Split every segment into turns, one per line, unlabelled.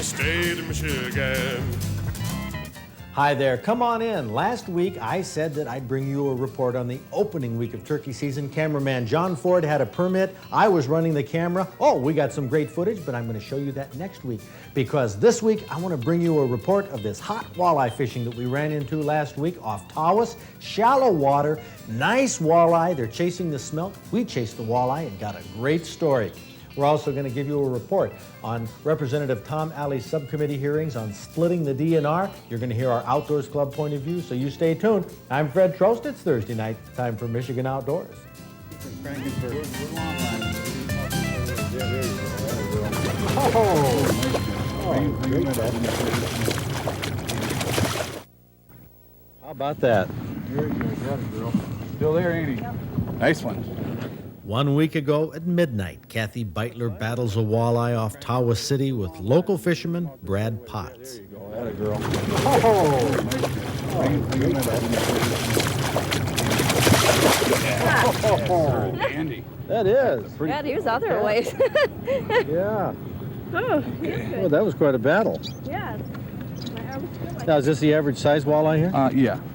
state of Michigan.
Hi there, come on in. Last week I said that I'd bring you a report on the opening week of turkey season. Cameraman John Ford had a permit. I was running the camera. Oh, we got some great footage, but I'm going to show you that next week because this week I want to bring you a report of this hot walleye fishing that we ran into last week off Tawas. Shallow water, nice walleye. They're chasing the smelt. We chased the walleye and got a great story. We're also going to give you a report on Representative Tom Alley's subcommittee hearings on splitting the DNR. You're going to hear our Outdoors Club point of view, so you stay tuned. I'm Fred Trost. It's Thursday night. Time for Michigan Outdoors. How about that?
Very good. Got it, girl. Still there, ain't he? Yep. Nice one.
1 week ago at midnight, Cathy Beutler battles a walleye off Tawas City with local fisherman Brad Potts.
There you go. That a girl. Dandy.
That is.
Yeah, he was other ways.
Yeah.
Oh,
Well, that was quite a battle.
yeah. My arm was good.
Now, is this the average size walleye here?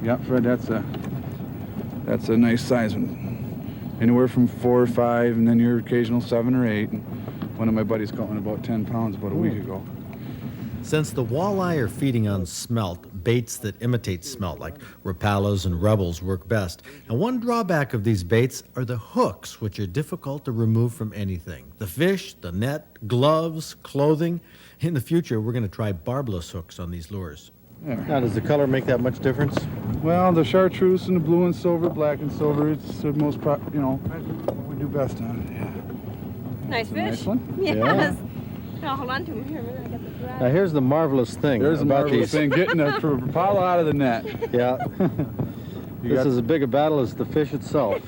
Yeah, Fred. That's a nice size one. Anywhere from 4 or 5, and then your occasional 7 or 8. And one of my buddies caught one about 10 pounds about a week ago.
Since the walleye are feeding on smelt, baits that imitate smelt, like rapalas and rebels, work best. And one drawback of these baits are the hooks, which are difficult to remove from anything. The fish, the net, gloves, clothing. In the future, we're going to try barbless hooks on these lures.
Yeah.
Now, does the color make that much difference?
Well, the chartreuse and the blue and silver, black and silver, it's the most, what we do best on it. Yeah.
Nice
That's a
fish.
Nice one.
Yes. Now, hold on to him here. We're going to get this
Now,
right.
here's the marvelous thing
There's the
about
marvelous
these.
thing, getting a rapala out of the net.
Yeah.
You
This
got-
is as big a battle as the fish itself.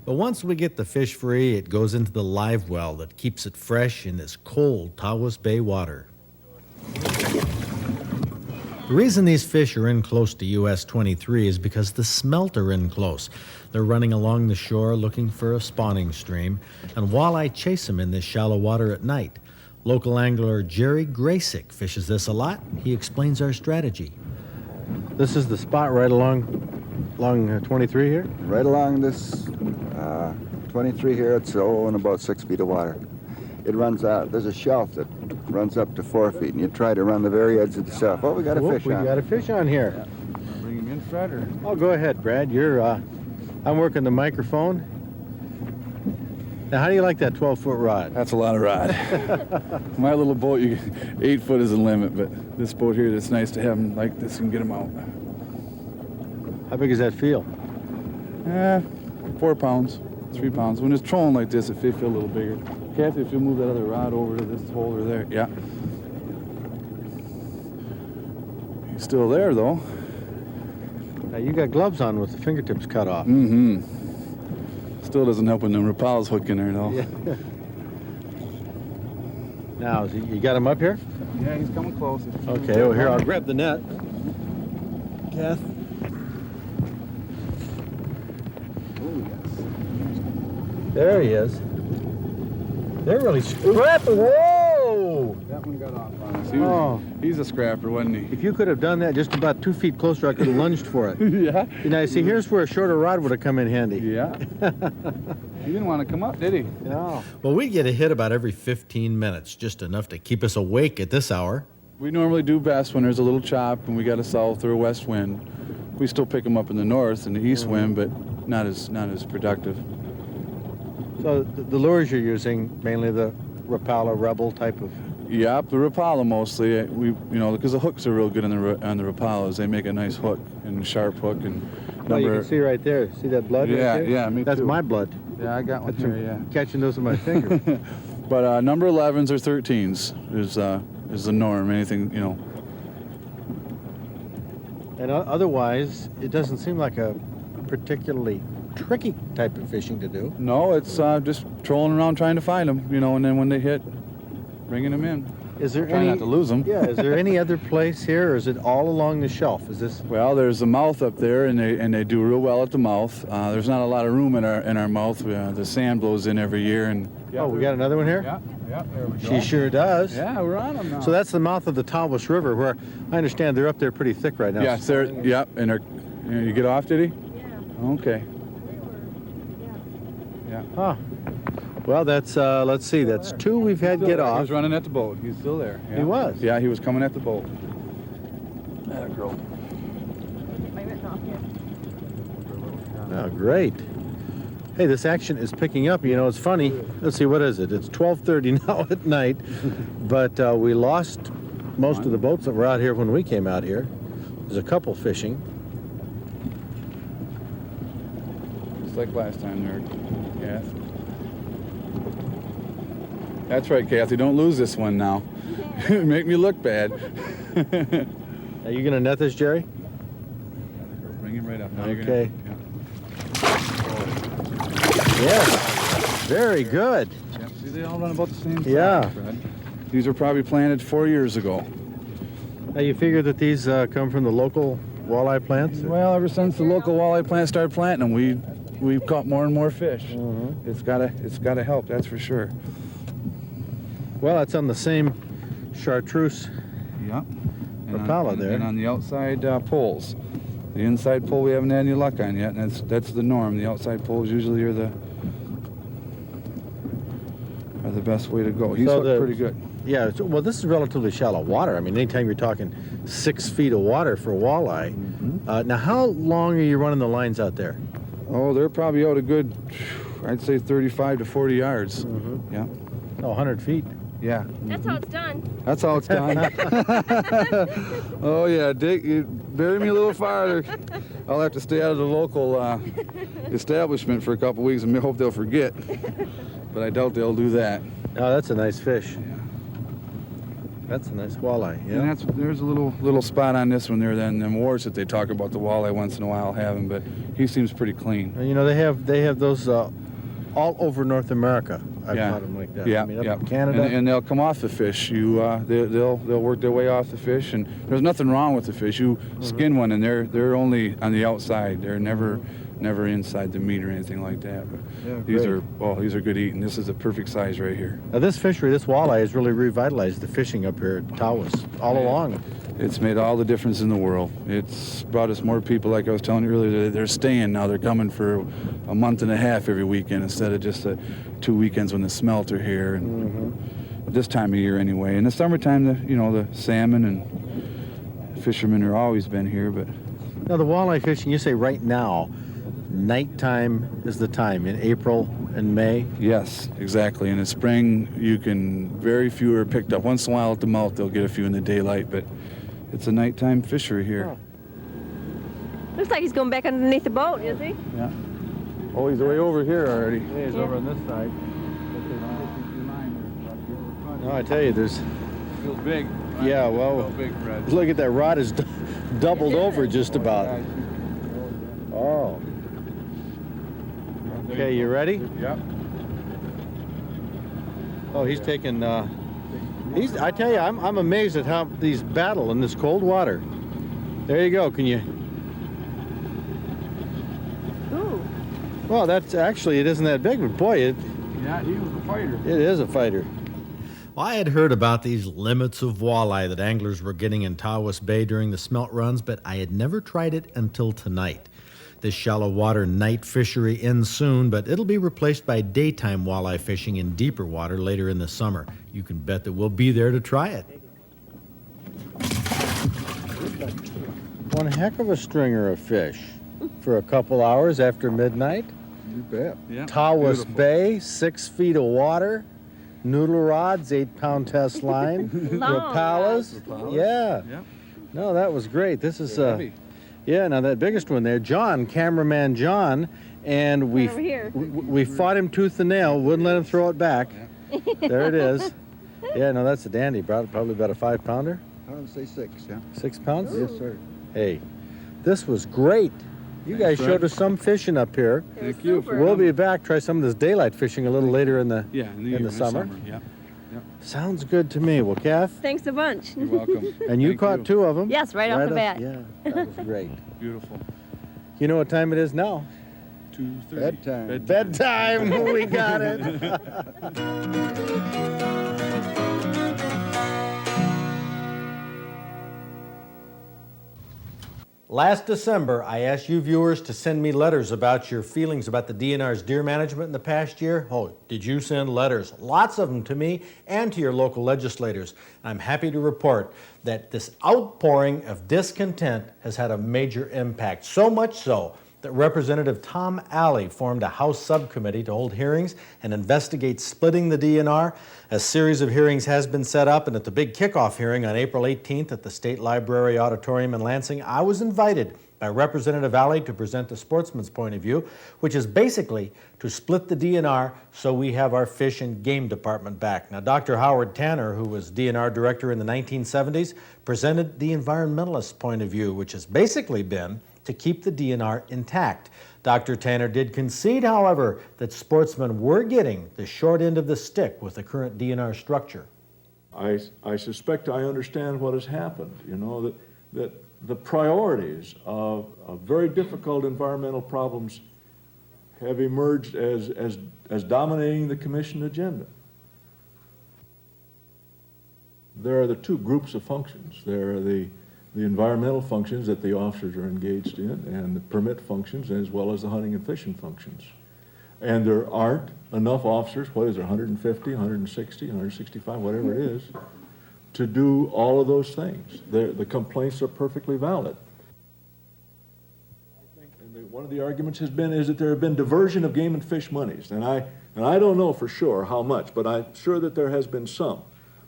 But once we get the fish free, it goes into the live well that keeps it fresh in this cold Tawas Bay water. The reason these fish are in close to US 23 is because the smelt are in close. They're running along the shore looking for a spawning stream, and walleye chase them in this shallow water at night. Local angler Jerry Graysick fishes this a lot. He explains our strategy. This is the spot right along 23 here?
Right along this 23 here, it's in about 6 feet of water. It runs out. There's a shelf that runs up to 4 feet, and you try to run the very edge of the shelf. Oh, we got a fish
We
on.
got a fish on here.
Bring him in, Fred, or?
Oh, go ahead, Brad. I'm working the microphone. Now, how do you like that 12-foot rod?
That's a lot of rod. My little boat, 8 foot is the limit, but this boat here, it's nice to have them like this and get them out.
How big does that feel?
4 pounds, 3 pounds. When it's trolling like this, it may feel a little bigger. Kathy, if you move that other rod over to this holder there, yeah. He's still there, though.
Now, you got gloves on with the fingertips cut off.
Mm-hmm. Still doesn't help when the rapal's hook in there, though.
Yeah. Now, you got him up here?
Yeah, he's coming close.
Okay, well, here, I'll grab the net. Kath.
Oh, yes.
There he is. They're really scrapping. Whoa!
That one got off on us.
Oh.
He's a scrapper, wasn't he?
If you could have done that just about 2 feet closer, I could have lunged for it.
Yeah.
Now, see, here's where a shorter rod would have come in handy.
Yeah. He didn't want to come up, did he?
No. Well, we get a hit about every 15 minutes, just enough to keep us awake at this hour.
We normally do best when there's a little chop and we got a south or a west wind. We still pick them up in the north and the east wind, but not as productive.
So the lures you're using, mainly the Rapala Rebel type of...
Yep, the Rapala mostly. Because the hooks are real good on the Rapalas. They make a nice hook and sharp hook and
Oh, you can see right there. See that blood?
Yeah,
right there?
yeah, me
That's
too.
my blood.
Yeah, I got one
That's
here, yeah.
Catching those with my finger.
But number 11s or 13s is the norm. Anything,
And otherwise, it doesn't seem like a particularly tricky type of fishing to do.
No, it's just trolling around trying to find them, and then when they hit, bringing them in.
Is there
Try not to lose them.
Yeah. Is there any other place here, or is it all along the shelf? Is this?
Well, there's a mouth up there, and they do real well at the mouth. There's not a lot of room in our mouth. The sand blows in every year, and
Oh, we got another one here.
yeah, Yeah, there we go.
She sure does.
Yeah, we're on them now.
So that's the mouth of the Tawas River, where I understand they're up there pretty thick right now.
Yeah, sir. Yep, and they're, you get off, did he?
Yeah.
Okay.
We were,
Yeah.
Huh. Well, that's, let's see, that's 2 we've had get
He
off.
was running at the boat. He's still there. Yeah.
He was?
Yeah, he was coming at the boat. That girl.
my written off here.
Oh, great. Hey, this action is picking up. You know, it's funny. Let's see, what is it? It's 12:30 now at night, but we lost most of the boats that were out here when we came out here. There's a couple fishing.
Just like last time there, Kath. That's right, Kathy. Don't lose this one now. Make me look bad.
Are you going to net this, Jerry?
Bring him right up. Now you're
Okay.
Gonna,
Yes. Very good.
yeah. See, they all run about the same size,
Yeah.
Fred. These were probably planted 4 years ago.
Now, you figure that these come from the local walleye plants?
Well, ever since the local walleye plant started planting them, we've caught more and more fish.
Mm-hmm.
It's gotta help, that's for sure.
Well, it's on the same chartreuse.
Yep.
Rapala there.
And on the outside poles. The inside pole we haven't had any luck on yet, and that's the norm. The outside poles usually are the best way to go. He's hooked pretty good.
Yeah, well, this is relatively shallow water. I mean, anytime you're talking 6 feet of water for walleye.
Mm-hmm.
Now, how long are you running the lines out there?
Oh, they're probably out a good, I'd say 35 to 40 yards.
Mm-hmm.
Yeah.
Oh, 100 feet.
Yeah.
That's how it's done.
That's how it's done. Oh yeah, Dick, you bury me a little farther. I'll have to stay out of the local establishment for a couple weeks and hope they'll forget. But I doubt they'll do that.
Oh, that's a nice fish. That's a nice walleye. Yeah.
And there's a little spot on this one there. Then them warts that they talk about the walleye once in a while having, but he seems pretty clean.
And, you know, they have those all over North America. I've caught them like that.
Yeah,
I mean, up
yeah.
in Canada.
And they'll come off the fish. They'll work their way off the fish, and there's nothing wrong with the fish. You skin one, and they're only on the outside. They're never inside the meat or anything like that. But
Yeah,
these are good eating. This is a perfect size right here.
Now, this fishery, this walleye, has really revitalized the fishing up here at Tawas all along.
It's made all the difference in the world. It's brought us more people, like I was telling you earlier. They're staying now. They're coming for a month and a half every weekend instead of just 2 weekends when the smelt are here. And this time of year anyway. In the summertime, the salmon and fishermen are always been here. But
Now, the walleye fishing, you say right now, nighttime is the time, in April and May?
yes, exactly. In the spring, very few are picked up. Once in a while at the mouth, they'll get a few in the daylight, but it's a nighttime fishery here.
Looks like he's going back underneath the boat, is he?
Yeah. Oh, he's way over here already.
Yeah, he's over on this side. No, I tell you, there's...
Feels big.
Yeah, well,
big, Fred.
look at that rod is doubled over just about. Oh. Okay, you ready?
Yep.
Oh, he's taking, I tell you, I'm amazed at how these battle in this cold water. There you go, can you?
Ooh.
Well, that's actually, it isn't that big, but boy,
Yeah, he was a fighter.
it is a fighter. Well, I had heard about these limits of walleye that anglers were getting in Tawas Bay during the smelt runs, but I had never tried it until tonight. This shallow water night fishery ends soon, but it'll be replaced by daytime walleye fishing in deeper water later in the summer. You can bet that we'll be there to try it. One heck of a stringer of fish for a couple hours after midnight.
You bet. Yeah.
Tawas
Beautiful.
Bay, 6 feet of water, noodle rods, 8-pound test line,
Long
rapalas. Yeah.
Yep.
No, that was great. This is
Heavy.
yeah. Now that biggest one there, John, cameraman John, and we
Over here.
we fought him tooth and nail. Wouldn't let him throw it back. There it is. Yeah, no, that's a dandy. Probably about a 5-pounder,
I would say 6, yeah.
6 pounds.
Yes, sir.
Hey, this was great. You guys
Fred.
showed us some fishing up here.
It was
Thank you.
super.
We'll be back. Try some of this daylight fishing a little later in the
in
the summer.
Yeah.
Sounds good to me. Well, Kath,
Thanks a bunch.
You're welcome.
and you
Thank
caught 2 of them.
Yes, right off the bat.
Yeah, that was great.
Beautiful.
You know what time it is now?
2:30.
Bedtime.
Bedtime. We got it. Last December, I asked you viewers to send me letters about your feelings about the DNR's deer management in the past year. Oh, did you send letters? Lots of them to me and to your local legislators. I'm happy to report that this outpouring of discontent has had a major impact, so much so that Representative Tom Alley formed a House subcommittee to hold hearings and investigate splitting the DNR. A series of hearings has been set up, and at the big kickoff hearing on April 18th at the State Library Auditorium in Lansing, I was invited by Representative Alley to present the sportsman's point of view, which is basically to split the DNR so we have our fish and game department back. Now, Dr. Howard Tanner, who was DNR director in the 1970s, presented the environmentalist point of view, which has basically been to keep the DNR intact. Dr. Tanner did concede, however, that sportsmen were getting the short end of the stick with the current DNR structure.
I suspect I understand what has happened, that the priorities of very difficult environmental problems have emerged as dominating the commission agenda. There are the two groups of functions. There are the environmental functions that the officers are engaged in, and the permit functions, as well as the hunting and fishing functions. And there aren't enough officers, what is there, 150, 160, 165, whatever it is, to do all of those things. The complaints are perfectly valid. I think, and one of the arguments has been is that there have been diversion of game and fish monies, and I don't know for sure how much, but I'm sure that there has been some.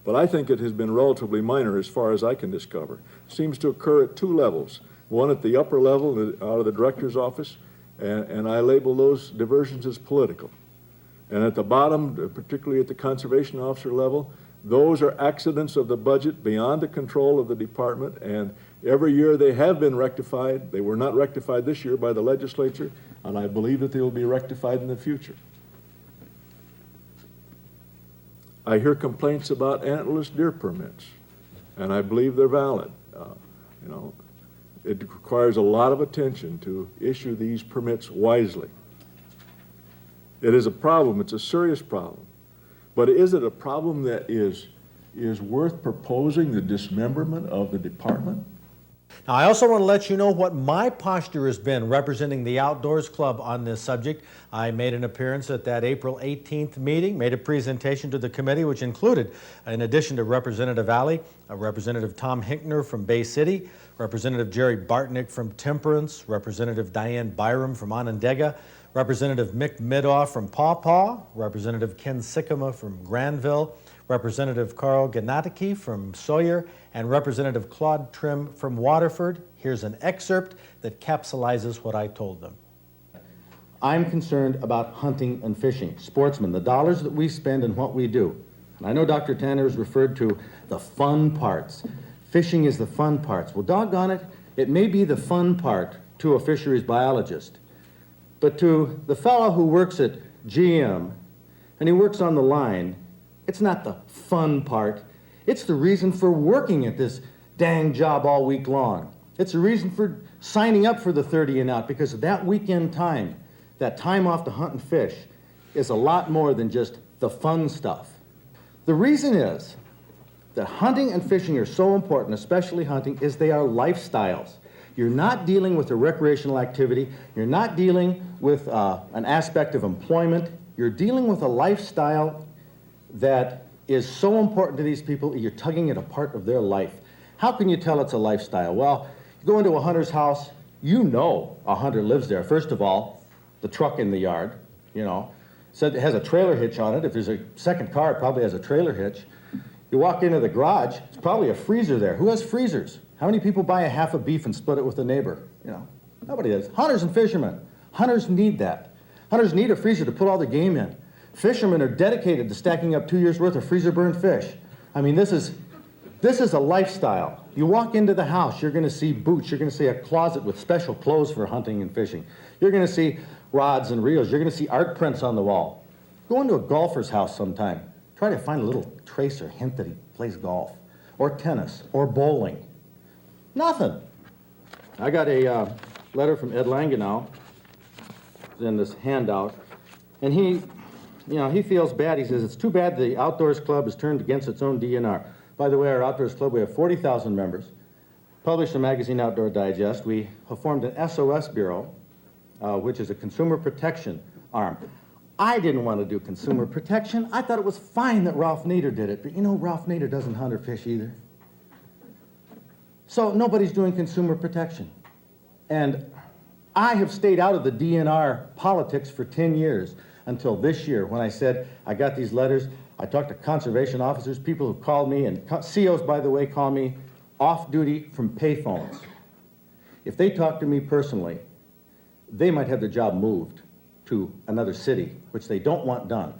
But I think it has been relatively minor as far as I can discover. It seems to occur at two levels. One at the upper level, out of the director's office, and I label those diversions as political. And at the bottom, particularly at the conservation officer level, those are accidents of the budget beyond the control of the department, and every year they have been rectified. They were not rectified this year by the legislature, and I believe that they will be rectified in the future. I hear complaints about antlerless deer permits, and I believe they're valid. It requires a lot of attention to issue these permits wisely. It is a problem. It's a serious problem. But is it a problem that is worth proposing the dismemberment of the department?
Now, I also want to let you know what my posture has been representing the Outdoors Club on this subject. I made an appearance at that April 18th meeting, made a presentation to the committee, which included, in addition to Representative Alley, Representative Tom Hinkner from Bay City, Representative Jerry Bartnick from Temperance, Representative Diane Byram from Onondaga, Representative Mick Midoff from Paw Paw, Representative Ken Sikkema from Granville, Representative Carl Ganatiki from Sawyer, and Representative Claude Trim from Waterford. Here's an excerpt that capsulizes what I told them. I'm concerned about hunting and fishing. Sportsmen, the dollars that we spend and what we do. And I know Dr. Tanner has referred to the fun parts. Fishing is the fun parts. Well, doggone it, it may be the fun part to a fisheries biologist. But to the fellow who works at GM and he works on the line, it's not the fun part. It's the reason for working at this dang job all week long. It's the reason for signing up for the 30 and out, because that weekend time, that time off to hunt and fish, is a lot more than just the fun stuff. The reason is that hunting and fishing are so important, especially hunting, is they are lifestyles. You're not dealing with a recreational activity. You're not dealing with an aspect of employment. You're dealing with a lifestyle that is so important to these people, you're tugging at a part of their life. How can you tell it's a lifestyle? Well, you go into a hunter's house, you know a hunter lives there. First of all, the truck in the yard, said it has a trailer hitch on it. If there's a second car, it probably has a trailer hitch. You walk into the garage, it's probably a freezer there. Who has freezers? How many people buy a half a beef and split it with a neighbor? Nobody does. Hunters and fishermen. Hunters need that. Hunters need a freezer to put all the game in. Fishermen are dedicated to stacking up 2 years' worth of freezer-burned fish. I mean, this is a lifestyle. You walk into the house, you're going to see boots. You're going to see a closet with special clothes for hunting and fishing. You're going to see rods and reels. You're going to see art prints on the wall. Go into a golfer's house sometime. Try to find a little trace or hint that he plays golf, or tennis, or bowling. Nothing. I got a letter from Ed Langenau in this handout, and he feels bad. He says, it's too bad the Outdoors Club has turned against its own DNR. By the way, our Outdoors Club, we have 40,000 members. published a magazine, Outdoor Digest. We have formed an SOS Bureau, which is a consumer protection arm. I didn't want to do consumer protection. I thought it was fine that Ralph Nader did it, but you know, Ralph Nader doesn't hunt or fish either. So nobody's doing consumer protection. And I have stayed out of the DNR politics for 10 years until this year when I said, I got these letters. I talked to conservation officers, people who called me, and COs, by the way, call me off-duty from payphones. If they talk to me personally, they might have their job moved to another city, which they don't want done.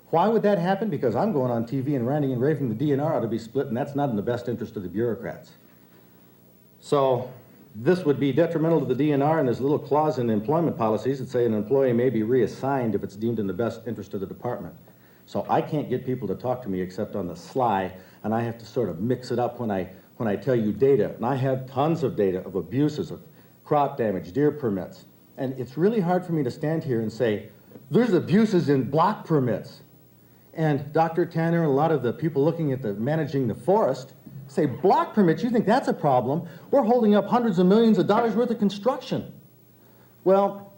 Why would that happen? Because I'm going on TV and ranting and raving the DNR ought to be split, and that's not in the best interest of the bureaucrats. So this would be detrimental to the DNR, and there's a little clause in the employment policies that say an employee may be reassigned if it's deemed in the best interest of the department. So I can't get people to talk to me except on the sly, and I have to sort of mix it up when I tell you data. And I have tons of data of abuses, of crop damage, deer permits. And it's really hard for me to stand here and say, there's abuses in block permits. And Dr. Tanner and a lot of the people looking at managing the forest say, block permits, you think that's a problem? We're holding up hundreds of millions of dollars worth of construction. Well,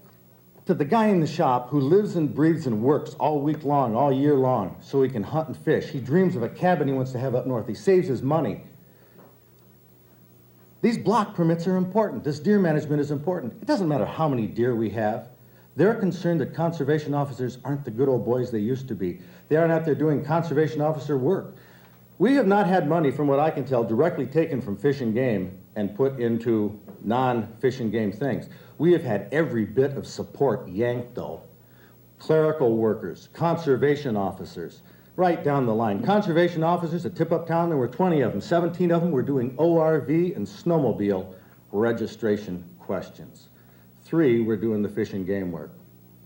to the guy in the shop who lives and breathes and works all week long, all year long, so he can hunt and fish. He dreams of a cabin he wants to have up north. He saves his money. These block permits are important. This deer management is important. It doesn't matter how many deer we have. They're concerned that conservation officers aren't the good old boys they used to be. They aren't out there doing conservation officer work. We have not had money, from what I can tell, directly taken from Fish and Game and put into non-Fish and Game things. We have had every bit of support yanked, though. Clerical workers, conservation officers, right down the line. Conservation officers at Tip-Up Town, there were 20 of them. 17 of them were doing ORV and snowmobile registration questions. 3 were doing the Fish and Game work.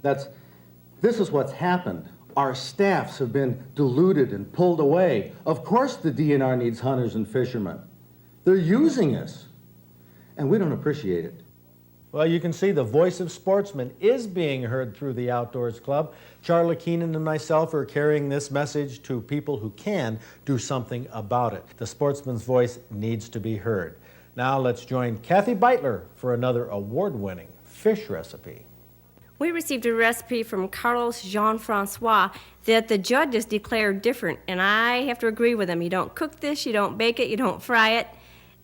This is what's happened. Our staffs have been diluted and pulled away. Of course the DNR needs hunters and fishermen. They're using us, and we don't appreciate it. Well, you can see the voice of sportsmen is being heard through the Outdoors Club. Charlie Keenan and myself are carrying this message to people who can do something about it. The sportsman's voice needs to be heard. Now let's join Cathy Beutler for another award-winning fish recipe.
We received a recipe from Carlos Jean-Francois that the judges declared different, and I have to agree with him. You don't cook this, you don't bake it, you don't fry it.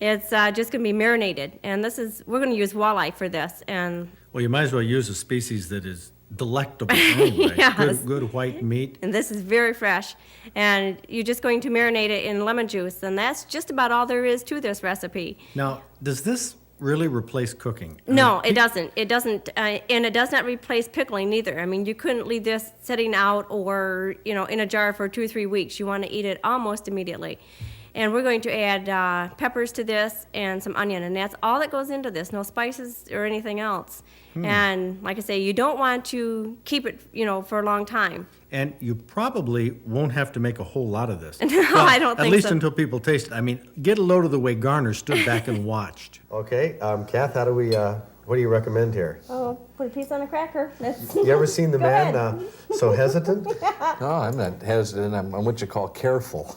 It's just going to be marinated, and we're going to use walleye for this. And
well, you might as well use a species that is delectable anyway.
Yes.
Good white meat.
And this is very fresh, and you're just going to marinate it in lemon juice, and that's just about all there is to this recipe.
Now, does this really replace cooking?
No, it doesn't. It doesn't, and it does not replace pickling either. I mean, you couldn't leave this sitting out or in a jar for 2 or 3 weeks. You want to eat it almost immediately. And we're going to add peppers to this and some onion, and that's all that goes into this. No spices or anything else. And like I say, you don't want to keep it, for a long time.
And you probably won't have to make a whole lot of this.
No, I don't think so.
At least until people taste it. I mean, get a load of the way Garner stood back and watched.
Okay, Kath, what do you recommend here?
Oh, put a piece on a cracker.
You ever seen the man so hesitant?
No, I'm not hesitant. I'm what you call careful.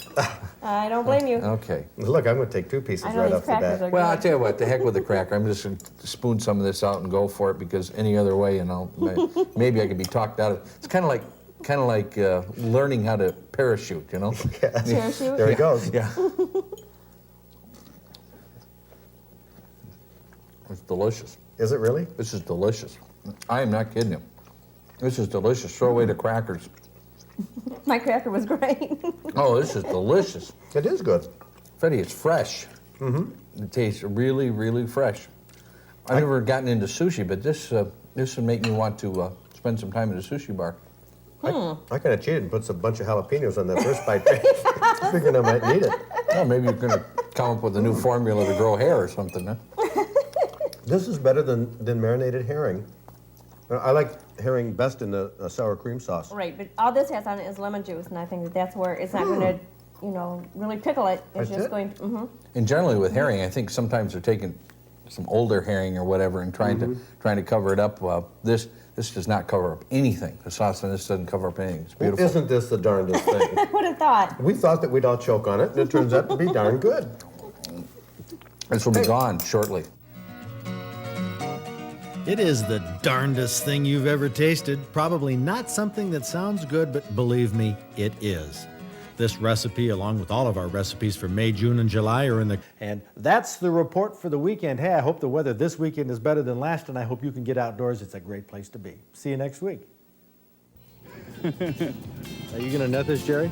I don't blame you.
Okay.
Look, I'm going to take 2 pieces
I know
right
these
off the
crackers
bat.
are
Well, I'll
good.
tell you what, the heck with the cracker. I'm just going to spoon some of this out and go for it, because any other way, maybe I could be talked out of it. It's kind of like learning how to parachute,
Parachute?
There he goes.
Yeah. It's delicious.
Is it really?
This is delicious. I am not kidding you. This is delicious. Throw away the crackers.
My cracker was great.
Oh, this is delicious.
It is good.
Freddie, it's fresh. Mm-hmm. It tastes really, really fresh. I've never gotten into sushi, but this would make me want to spend some time at a sushi bar.
I kind of cheated and put a bunch of jalapenos on that first bite. Figuring I might need it.
Well, maybe you're going to come up with a new formula to grow hair or something, huh?
This is better than marinated herring. I like herring best in the sour cream sauce.
Right, but all this has on it is lemon juice, and I think that's where it's not going to, really pickle it. It's
That's
just
it?
going to,
And generally with herring, I think sometimes they're taking some older herring or whatever and trying to cover it up. This does not cover up anything. The sauce on this doesn't cover up anything. It's beautiful.
Isn't this the darndest thing?
I would have thought.
We thought that we'd all choke on it, and it turns out to be darn good.
This will be gone shortly.
It is the darndest thing you've ever tasted. Probably not something that sounds good, but believe me, it is. This recipe, along with all of our recipes for May, June, and July, are in the... And that's the report for the weekend. Hey, I hope the weather this weekend is better than last, and I hope you can get outdoors. It's a great place to be. See you next week. Are you going to net this, Jerry?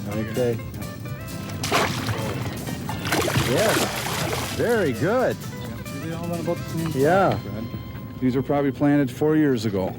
Okay. Yes. Very good.
They all run about the same size,
Yeah.
Fred. These were probably planted 4 years ago.